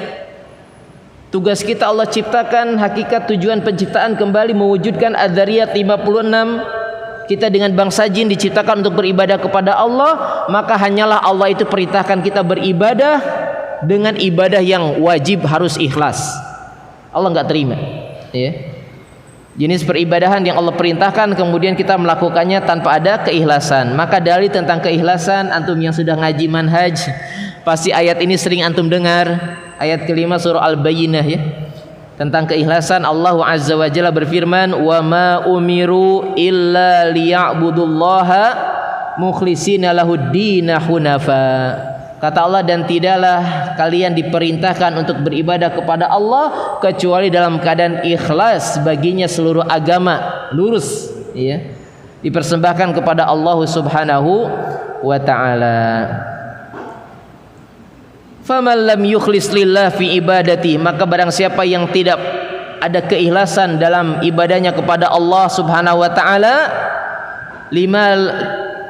Speaker 1: tugas kita Allah ciptakan, hakikat tujuan penciptaan kembali mewujudkan Adzariyat 56. Kita dengan bangsa jin diciptakan untuk beribadah kepada Allah, maka hanyalah Allah itu perintahkan kita beribadah dengan ibadah yang wajib harus ikhlas. Allah enggak terima ya. Jenis peribadahan yang Allah perintahkan kemudian kita melakukannya tanpa ada keikhlasan. Maka dalil tentang keikhlasan, antum yang sudah ngaji manhaj Pasti ayat ini sering antum dengar. Ayat kelima surah Al-Bayyinah ya. Tentang keikhlasan, Allah Azza wa Jalla berfirman, "Wa ma umiru illa liya'budullaha mukhlishina lahuddina hunafa." Kata Allah, dan tidaklah kalian diperintahkan untuk beribadah kepada Allah kecuali dalam keadaan ikhlas baginya seluruh agama lurus ya. Dipersembahkan kepada Allah Subhanahu wa taala. Faman lam yukhlis lillah fi ibadati, maka barang siapa yang tidak ada keikhlasan dalam ibadahnya kepada Allah Subhanahu wa taala, lima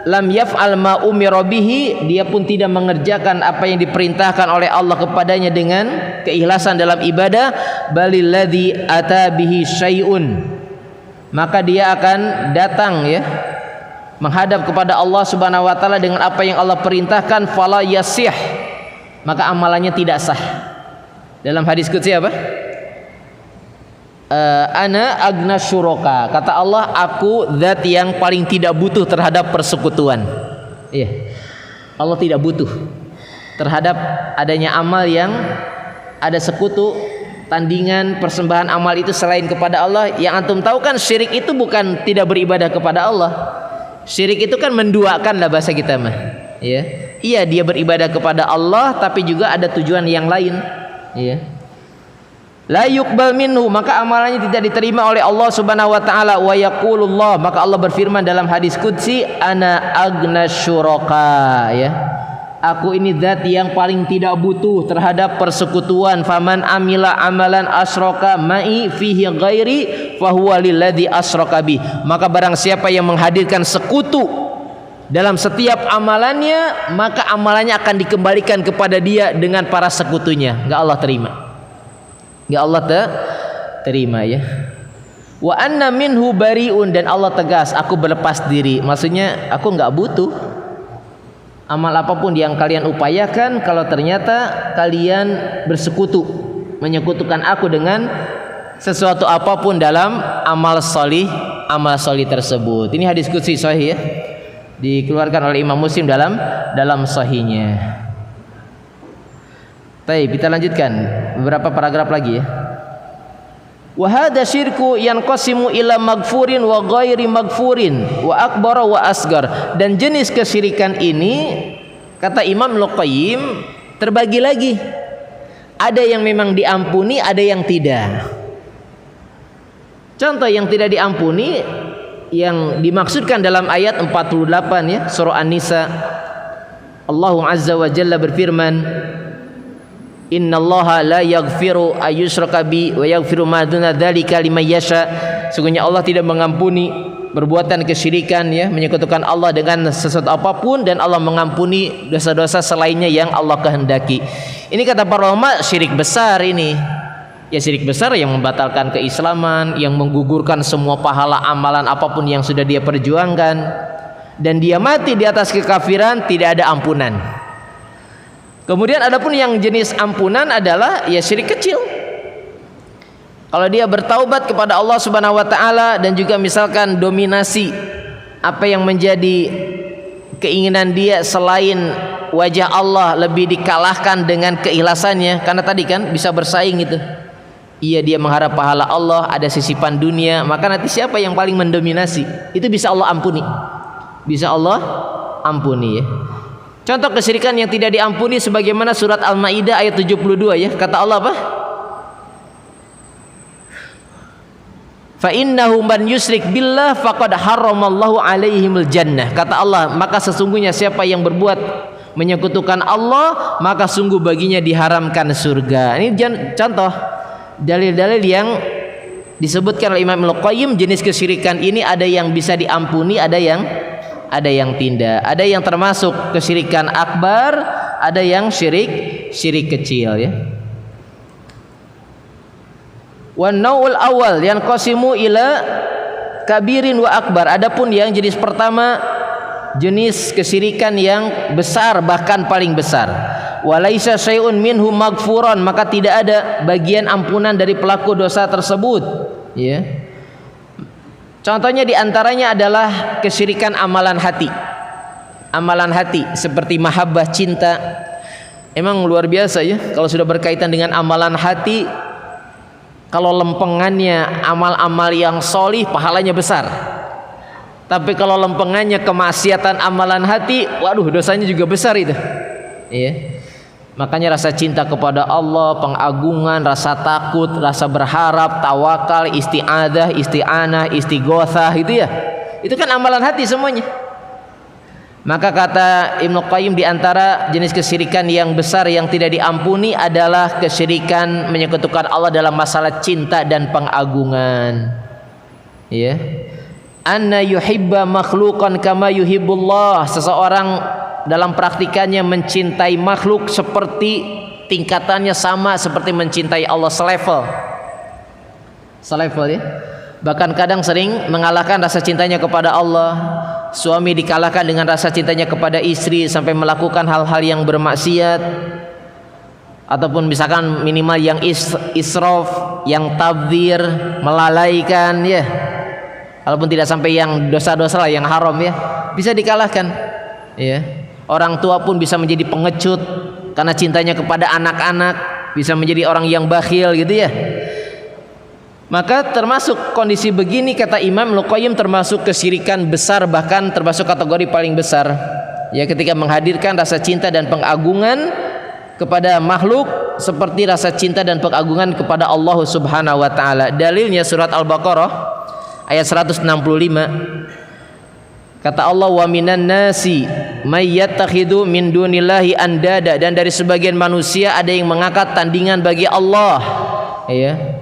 Speaker 1: lam yaf'al ma umira bihi, dia pun tidak mengerjakan apa yang diperintahkan oleh Allah kepadanya dengan keikhlasan dalam ibadah, balil ladzi ata bihi syai'un, maka dia akan datang ya menghadap kepada Allah Subhanahu wa taala dengan apa yang Allah perintahkan, fala yasih, maka amalannya tidak sah. Dalam hadis qudsi apa? Ana agna syuraka, kata Allah, aku zat yang paling tidak butuh terhadap persekutuan. Iya, Allah tidak butuh terhadap adanya amal yang ada sekutu, tandingan, persembahan amal itu selain kepada Allah. Yang antum tahu kan syirik itu bukan tidak beribadah kepada Allah. Syirik itu kan menduakan lah bahasa kita mah. Ya. Iya, dia beribadah kepada Allah tapi juga ada tujuan yang lain. Iya. La yuqbal minhu, maka amalannya tidak diterima oleh Allah Subhanahu wa taala. Wa yaqulullah, maka Allah berfirman dalam hadis qudsi, ana agna syuraka ya. Aku ini zat yang paling tidak butuh terhadap persekutuan. Faman amila amalan asyraka ma'i fihi ghairi fahuwa lilladzi asyraka bi. Maka barang siapa yang menghadirkan sekutu dalam setiap amalannya, maka amalannya akan dikembalikan kepada dia dengan para sekutunya. Enggak Allah terima. Enggak Allah terima ya. Wa anna minhu bariun, dan Allah tegas, aku berlepas diri. Maksudnya aku enggak butuh amal apapun yang kalian upayakan kalau ternyata kalian bersekutu, menyekutukan aku dengan sesuatu apapun dalam amal solih tersebut. Ini hadis qudsi sahih ya, dikeluarkan oleh Imam Muslim dalam sahihnya. Baik, kita lanjutkan beberapa paragraf lagi ya. Wa hadza syirku yanqasimu ila magfurin wa ghairi magfurin wa akbar wa asgar. Dan jenis kesyirikan ini kata Imam Al-Qayyim terbagi lagi. Ada yang memang diampuni, ada yang tidak. Contoh yang tidak diampuni yang dimaksudkan dalam ayat 48 ya, surah An-Nisa. Allah Azza wa Jalla berfirman, innallaha la yaghfiru ayyushraka bi wa yaghfiru ma duna dzalika liman yasha. Sesungguhnya Allah tidak mengampuni perbuatan kesyirikan ya, menyekutukan Allah dengan sesuatu apapun, dan Allah mengampuni dosa-dosa selainnya yang Allah kehendaki. Ini kata para ulama syirik besar ini. Ya, syirik besar yang membatalkan keislaman, yang menggugurkan semua pahala amalan apapun yang sudah dia perjuangkan, dan dia mati di atas kekafiran, tidak ada ampunan. Kemudian adapun yang jenis ampunan adalah ya syirik kecil. Kalau dia bertaubat kepada Allah Subhanahu wa taala dan juga misalkan dominasi apa yang menjadi keinginan dia selain wajah Allah lebih dikalahkan dengan keikhlasannya, karena tadi kan bisa bersaing gitu. Iya, dia mengharap pahala Allah, ada sisipan dunia, maka nanti siapa yang paling mendominasi itu bisa Allah ampuni. Bisa Allah ampuni ya. Contoh kesyirikan yang tidak diampuni sebagaimana surat Al-Maidah ayat 72 ya. Kata Allah apa? Fa innahu man yusyrik billah faqad harramallahu alaihimul jannah. Kata Allah, maka sesungguhnya siapa yang berbuat menyekutukan Allah, maka sungguh baginya diharamkan surga. Ini contoh dalil-dalil yang disebutkan oleh Imam Al-Qayyim. Jenis kesyirikan ini ada yang bisa diampuni, ada yang tidak. Ada yang termasuk kesyirikan akbar, ada yang syirik kecil ya. Wan naul awal yang qasimu ila kabirin wa akbar. Adapun yang jenis pertama, jenis kesyirikan yang besar, bahkan paling besar. Walaisa syai'un minhu maghfuran, maka tidak ada bagian ampunan dari pelaku dosa tersebut ya. Contohnya diantaranya adalah kesyirikan amalan hati. Amalan hati seperti mahabbah, cinta, Emang luar biasa ya kalau sudah berkaitan dengan amalan hati. Kalau lempengannya amal-amal yang solih, pahalanya besar. Tapi kalau lempengannya kemaksiatan amalan hati, waduh, dosanya juga besar itu. Iya. Makanya rasa cinta kepada Allah, pengagungan, rasa takut, rasa berharap, tawakal, isti'adah, isti'anah, istighosah itu ya. Itu kan amalan hati semuanya. Maka kata Ibnu Qayyim, di antara jenis kesyirikan yang besar yang tidak diampuni adalah kesyirikan menyekutukan Allah dalam masalah cinta dan pengagungan. Ya. Anna yuhibba makhluqan kama yuhibbullah. Seseorang dalam praktikannya mencintai makhluk seperti tingkatannya sama seperti mencintai Allah, selevel ya. Bahkan kadang sering mengalahkan rasa cintanya kepada Allah. Suami dikalahkan dengan rasa cintanya kepada istri sampai melakukan hal-hal yang bermaksiat, ataupun misalkan minimal yang israf, yang tabdzir, melalaikan ya. Walaupun tidak sampai yang dosa-dosa lah yang haram ya, bisa dikalahkan ya. Orang tua pun bisa menjadi pengecut karena cintanya kepada anak-anak, bisa menjadi orang yang bakhil gitu ya. Maka termasuk kondisi begini, kata Imam Ibnu Qayyim, termasuk kesyirikan besar, bahkan termasuk kategori paling besar ya, ketika menghadirkan rasa cinta dan pengagungan kepada makhluk seperti rasa cinta dan pengagungan kepada Allah Subhanahu wa taala. Dalilnya surat Al-Baqarah ayat 165. Kata Allah, wa minan nasi may yattakhidhu min dunillahi andada, dan dari sebagian manusia ada yang mengangkat tandingan bagi Allah ya.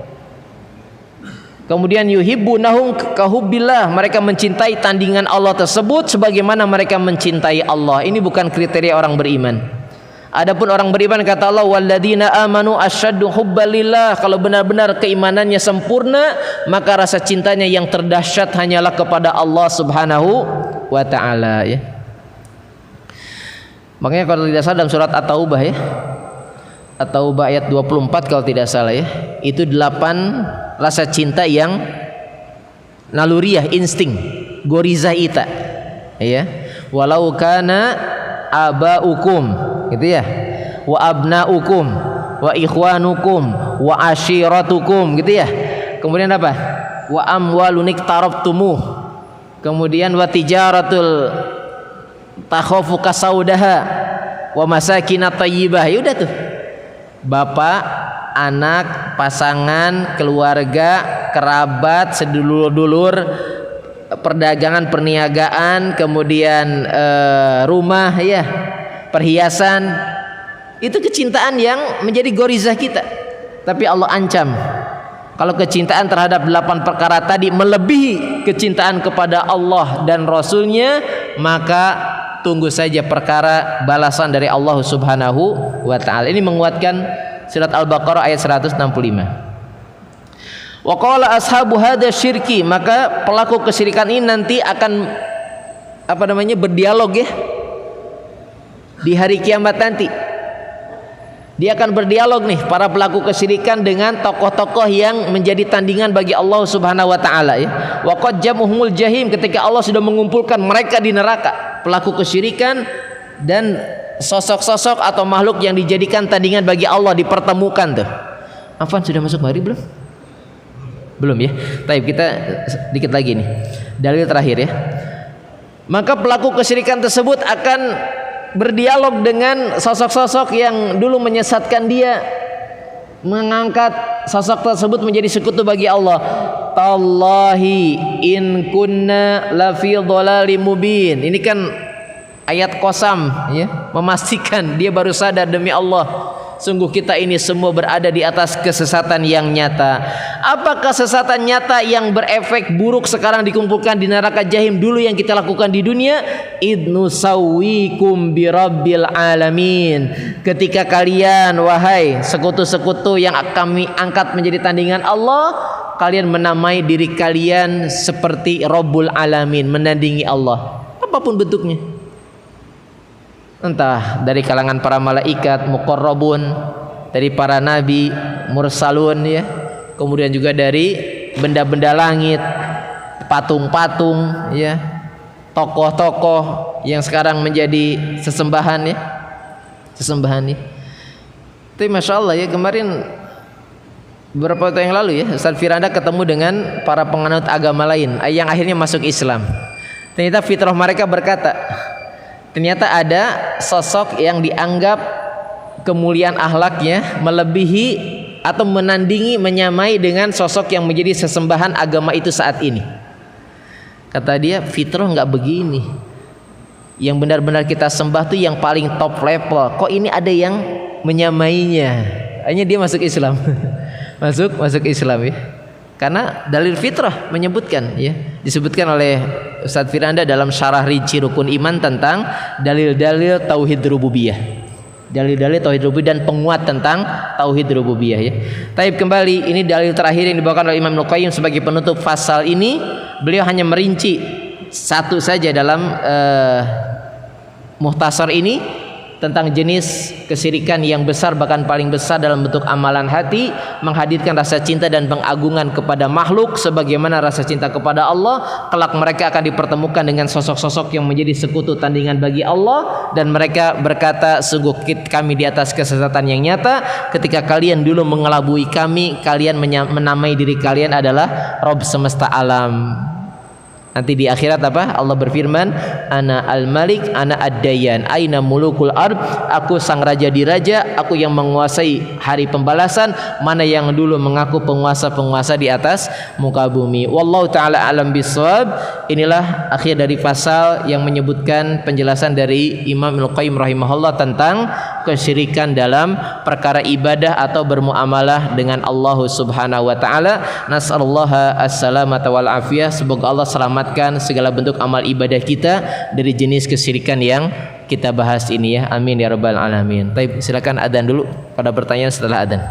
Speaker 1: Kemudian yuhibbunahum kahubbillah, mereka mencintai tandingan Allah tersebut sebagaimana mereka mencintai Allah. Ini bukan kriteria orang beriman. Adapun orang beriman, kata Allah, walladzina amanu asyaddu hubbalillah, kalau benar-benar keimanannya sempurna, maka rasa cintanya yang terdahsyat hanyalah kepada Allah Subhanahu wa taala ya. Makanya kalau tidak salah dalam surat At-Taubah ya, At-Taubah ayat 24 kalau tidak salah ya, itu 8 rasa cinta yang naluriah, insting, gorizah ita ya. Walau kana abaukum gitu ya, wa abnaukum wa ikhwanukum wa ashiratukum gitu ya. Kemudian apa? Wa amwalun iqtarabtumuh, kemudian wa tijaratul takhafu kasaudaha wa masakin thayyibah. Ya udah tuh, bapak, anak, pasangan, keluarga, kerabat, sedulur-dulur, perdagangan, perniagaan, kemudian rumah ya, perhiasan. Itu kecintaan yang menjadi gorizah kita. Tapi Allah ancam, kalau kecintaan terhadap 8 perkara tadi melebihi kecintaan kepada Allah dan Rasulnya, maka tunggu saja perkara balasan dari Allah Subhanahu wa ta'ala. Ini menguatkan surat Al-Baqarah ayat 165. Wa qala ashabu hadza syirki, maka pelaku kesyirikan ini nanti akan berdialog ya di hari kiamat nanti. Dia akan berdialog nih, para pelaku kesyirikan dengan tokoh-tokoh yang menjadi tandingan bagi Allah Subhanahu wa taala ya. Wa qad jamuhumul jahim, ketika Allah sudah mengumpulkan mereka di neraka, pelaku kesyirikan dan sosok-sosok atau makhluk yang dijadikan tandingan bagi Allah dipertemukan tuh. Afwan, sudah masuk maghrib belum? Belum ya. Baik, kita dikit lagi nih. Dalil terakhir ya. Maka pelaku kesyirikan tersebut akan berdialog dengan sosok-sosok yang dulu menyesatkan dia, mengangkat sosok tersebut menjadi sekutu bagi Allah. Tallahi in kunna lafi dhalalim mubin. Ini kan ayat qasam ya, memastikan dia baru sadar, demi Allah, sungguh kita ini semua berada di atas kesesatan yang nyata. Apa kesesatan nyata yang berefek buruk sekarang dikumpulkan di neraka jahim? Dulu yang kita lakukan di dunia, idnu sawwikum birabbil alamin, ketika kalian, wahai sekutu-sekutu yang kami angkat menjadi tandingan Allah, kalian menamai diri kalian seperti Rabbul Alamin, menandingi Allah apapun bentuknya, entah dari kalangan para malaikat muqarrabun, dari para nabi mursalun ya, kemudian juga dari benda-benda langit, patung-patung ya, tokoh-tokoh yang sekarang menjadi sesembahan ya, sesembahan ya. Tapi Masya Allah ya, kemarin beberapa waktu yang lalu ya, Ustaz Firanda ketemu dengan para penganut agama lain yang akhirnya masuk Islam. Ternyata fitrah mereka berkata, ternyata ada sosok yang dianggap kemuliaan akhlaknya melebihi atau menandingi, menyamai dengan sosok yang menjadi sesembahan agama itu saat ini. Kata dia, fitrah nggak begini. Yang benar-benar kita sembah tuh yang paling top level. Kok ini ada yang menyamainya? Hanya dia masuk Islam. masuk Islam ya. Karena dalil fitrah menyebutkan ya, disebutkan oleh Ustaz Firanda dalam syarah rinci rukun iman tentang dalil-dalil tauhid rububiyah. Dalil-dalil tauhid rububiyah dan penguat tentang tauhid rububiyah ya. Taib kembali, ini dalil terakhir yang dibawakan oleh Imam Ibnu Qayyim sebagai penutup fasal ini. Beliau hanya merinci satu saja dalam muhtasar ini tentang jenis kesyirikan yang besar, bahkan paling besar dalam bentuk amalan hati, menghadirkan rasa cinta dan pengagungan kepada makhluk sebagaimana rasa cinta kepada Allah. Kelak mereka akan dipertemukan dengan sosok-sosok yang menjadi sekutu tandingan bagi Allah, dan mereka berkata, sungguh kami di atas kesesatan yang nyata. Ketika kalian dulu mengelabui kami, kalian menamai diri kalian adalah Rabb semesta alam. Nanti di akhirat apa? Allah berfirman, Ana al-Malik, Ana ad-Dayan, Aina mulukul ard, aku sang raja di raja, aku yang menguasai hari pembalasan. Mana yang dulu mengaku penguasa-penguasa di atas muka bumi. Wallahu ta'ala alam bisawab. Inilah akhir dari pasal yang menyebutkan penjelasan dari Imam Ibnu Qayyim rahimahullah tentang kesyirikan dalam perkara ibadah atau bermuamalah dengan Allah Subhanahu wa taala. Nas'alullaha as-salamata wal afiyah. Semoga Allah selamatkan segala bentuk amal ibadah kita dari jenis kesyirikan yang kita bahas ini ya. Amin ya rabbal alamin. Baik, silakan adzan dulu. Pada pertanyaan setelah adzan.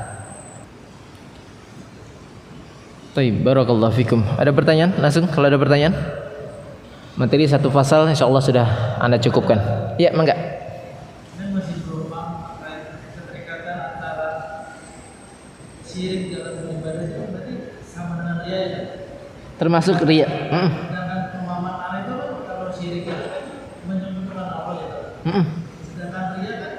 Speaker 1: Baik, barakallahu fikum. Ada pertanyaan? Langsung kalau ada pertanyaan. Materi satu pasal insyaallah sudah Anda cukupkan. Ya, mangga.
Speaker 2: Syirik dalam beribadah itu berarti sama dengan ria ya?
Speaker 1: Termasuk ria.
Speaker 2: Sedangkan pemahaman itu kan kalau syirik itu kan menyembunyikan Allah ya. Sedangkan ria kan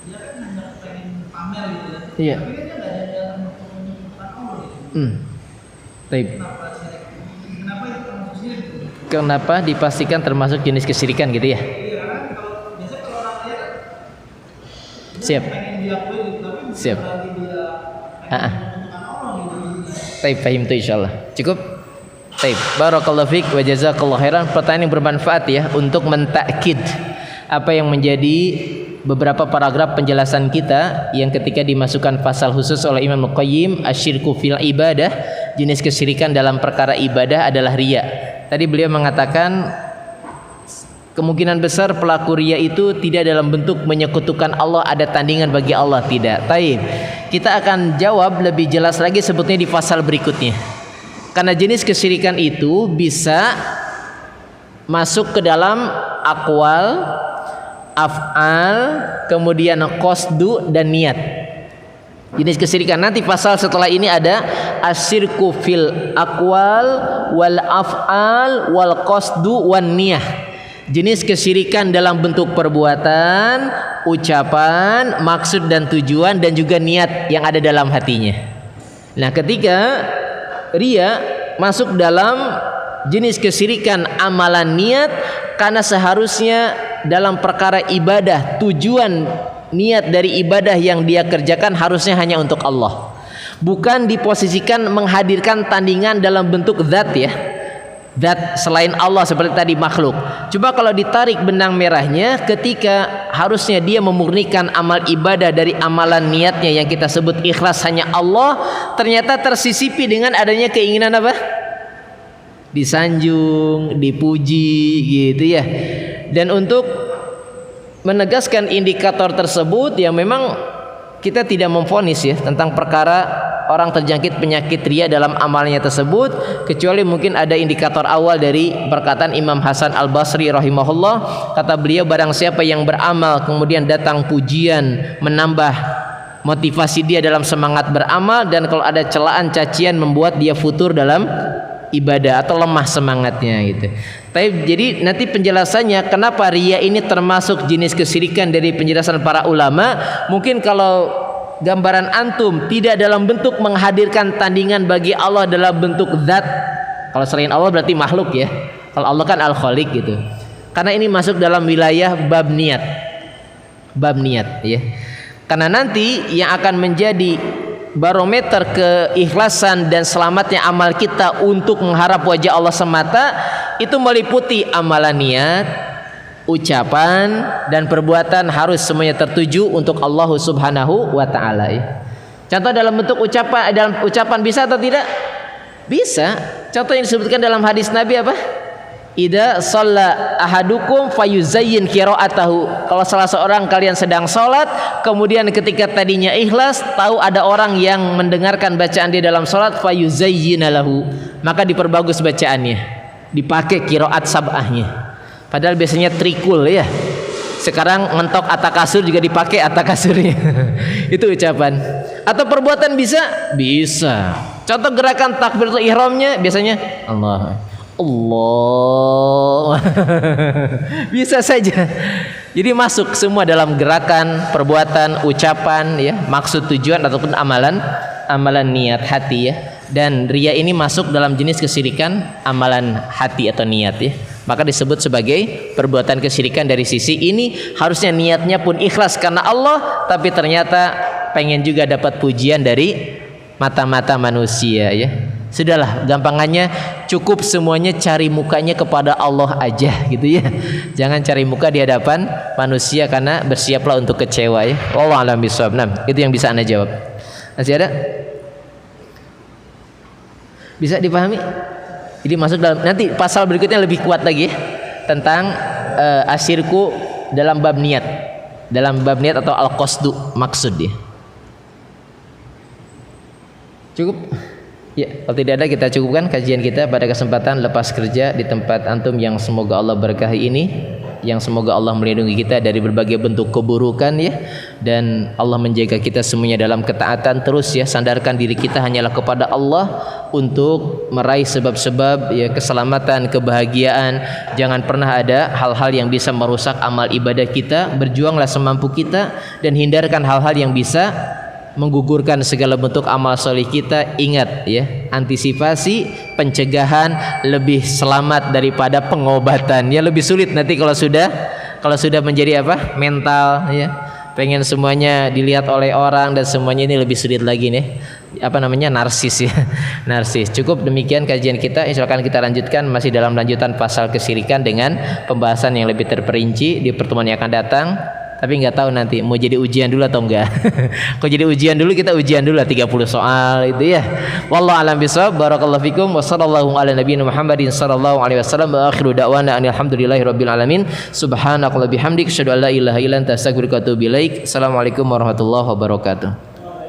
Speaker 2: dia kan hanya pengen pamer gitu ya.
Speaker 1: Iya.
Speaker 2: Tapi kan dia nggak ada niatan untuk menyembunyikan Allah gitu.
Speaker 1: Taib.
Speaker 2: Kenapa syirik? Kenapa itu termasuk syirik gitu?
Speaker 1: Kenapa dipastikan termasuk jenis kesyirikan gitu ya?
Speaker 2: Iya kan kalau biasanya kalau orang ria kan
Speaker 1: Siap.
Speaker 2: pengen diakui gitu, tapi
Speaker 1: Siap.
Speaker 2: berarti dia
Speaker 1: Taib, fahim tu insyaallah. Cukup? Taib. Barakallahu fiik wa jazakallahu khairan. Pertanyaan yang bermanfaat ya untuk mentakkid apa yang menjadi beberapa paragraf penjelasan kita yang ketika dimasukkan pasal khusus oleh Imam Al-Qayyim, asyirku fil ibadah, jenis kesyirikan dalam perkara ibadah adalah riya. Tadi beliau mengatakan kemungkinan besar pelaku riya itu tidak dalam bentuk menyekutukan Allah, ada tandingan bagi Allah, tidak. Taib. Kita akan jawab lebih jelas lagi sebetulnya di pasal berikutnya. Karena jenis kesyirikan itu bisa masuk ke dalam aqwal, af'al, kemudian qasdu dan niat. Jenis kesyirikan nanti pasal setelah ini ada asyirku fil aqwal wal af'al wal qasdu wan niyah. Jenis kesyirikan dalam bentuk perbuatan, ucapan, maksud dan tujuan, dan juga niat yang ada dalam hatinya. Nah, ketika riya masuk dalam jenis kesyirikan amalan niat, karena seharusnya dalam perkara ibadah tujuan niat dari ibadah yang dia kerjakan harusnya hanya untuk Allah, bukan diposisikan menghadirkan tandingan dalam bentuk zat ya, zat selain Allah seperti tadi makhluk. Coba kalau ditarik benang merahnya, ketika harusnya dia memurnikan amal ibadah dari amalan niatnya yang kita sebut ikhlas hanya Allah, ternyata tersisipi dengan adanya keinginan apa? Disanjung, dipuji gitu ya. Dan untuk menegaskan indikator tersebut ya, memang kita tidak memvonis ya tentang perkara orang terjangkit penyakit ria dalam amalnya tersebut, kecuali mungkin ada indikator awal dari perkataan Imam Hasan Al-Basri rahimahullah. Kata beliau, barang siapa yang beramal kemudian datang pujian menambah motivasi dia dalam semangat beramal, dan kalau ada celaan cacian membuat dia futur dalam ibadah atau lemah semangatnya gitu. Jadi nanti penjelasannya kenapa ria ini termasuk jenis kesyirikan dari penjelasan para ulama. Mungkin kalau gambaran antum tidak dalam bentuk menghadirkan tandingan bagi Allah dalam bentuk zat. Kalau selain Allah berarti makhluk ya. Kalau Allah kan al-khaliq gitu. Karena ini masuk dalam wilayah bab niat. Bab niat ya. Karena nanti yang akan menjadi barometer keikhlasan dan selamatnya amal kita untuk mengharap wajah Allah semata itu meliputi amalan niat, ucapan dan perbuatan harus semuanya tertuju untuk Allah Subhanahu wa taala ya. Contoh dalam bentuk ucapan bisa atau tidak? Bisa. Contoh yang disebutkan dalam hadis Nabi apa? Idza shalla ahadukum fayuzayyin qiraatahu. Kalau salah seorang kalian sedang salat, kemudian ketika tadinya ikhlas, tahu ada orang yang mendengarkan bacaan dia dalam salat, fayuzayyina lahu, maka diperbagus bacaannya, dipakai qiraat sab'ahnya. Padahal biasanya trikul ya. Sekarang mentok atakasur juga dipakai atakasurnya. Itu ucapan. Atau perbuatan bisa? Bisa. Contoh gerakan takbiratul ihramnya biasanya Allah bisa saja. Jadi masuk semua dalam gerakan, perbuatan, ucapan ya, maksud, tujuan ataupun amalan niat hati ya. Dan riya ini masuk dalam jenis kesyirikan amalan hati atau niat ya. Maka disebut sebagai perbuatan kesyirikan dari sisi ini. Harusnya niatnya pun ikhlas karena Allah, tapi ternyata pengen juga dapat pujian dari mata-mata manusia ya. Sudahlah, gampangannya cukup semuanya cari mukanya kepada Allah aja gitu ya. Jangan cari muka di hadapan manusia karena bersiaplah untuk kecewa ya. Wallahu a'lam bishawab. Nah, itu yang bisa Anda jawab. Masih ada? Bisa dipahami? Jadi masuk dalam nanti pasal berikutnya lebih kuat lagi ya, tentang asyirku dalam bab niat. Dalam bab niat atau al-qasdu, maksud dia. Cukup? Ya, kalau tidak ada kita cukupkan kajian kita pada kesempatan lepas kerja di tempat antum yang semoga Allah berkahi ini, yang semoga Allah melindungi kita dari berbagai bentuk keburukan ya, dan Allah menjaga kita semuanya dalam ketaatan terus ya. Sandarkan diri kita hanyalah kepada Allah untuk meraih sebab-sebab ya keselamatan, kebahagiaan. Jangan pernah ada hal-hal yang bisa merusak amal ibadah kita. Berjuanglah semampu kita dan hindarkan hal-hal yang bisa menggugurkan segala bentuk amal soleh kita. Ingat ya, antisipasi, pencegahan lebih selamat daripada pengobatan ya. Lebih sulit nanti kalau sudah menjadi apa, mental ya, pengen semuanya dilihat oleh orang dan semuanya, ini lebih sulit lagi nih, apa namanya, narsis ya. Narsis. Cukup demikian kajian kita. Silakan kita lanjutkan masih dalam lanjutan pasal kesyirikan dengan pembahasan yang lebih terperinci di pertemuan yang akan datang. Tapi nggak tahu nanti mau jadi ujian dulu atau enggak. Kalau jadi ujian dulu, kita ujian dulu lah 30 soal itu ya. Wallahu a'lam bishawab. Barakallahu fikum wa sallallahu ala nabiyina Muhammadin sallallahu alaihi wasallam wa akhiru da'wana alhamdulillahi rabbil alamin. Subhanakallahumma bihamdik asyhadu an la ilaha illa anta astaghfiruka wa atubu ilaik. Assalamualaikum warahmatullahi wabarakatuh.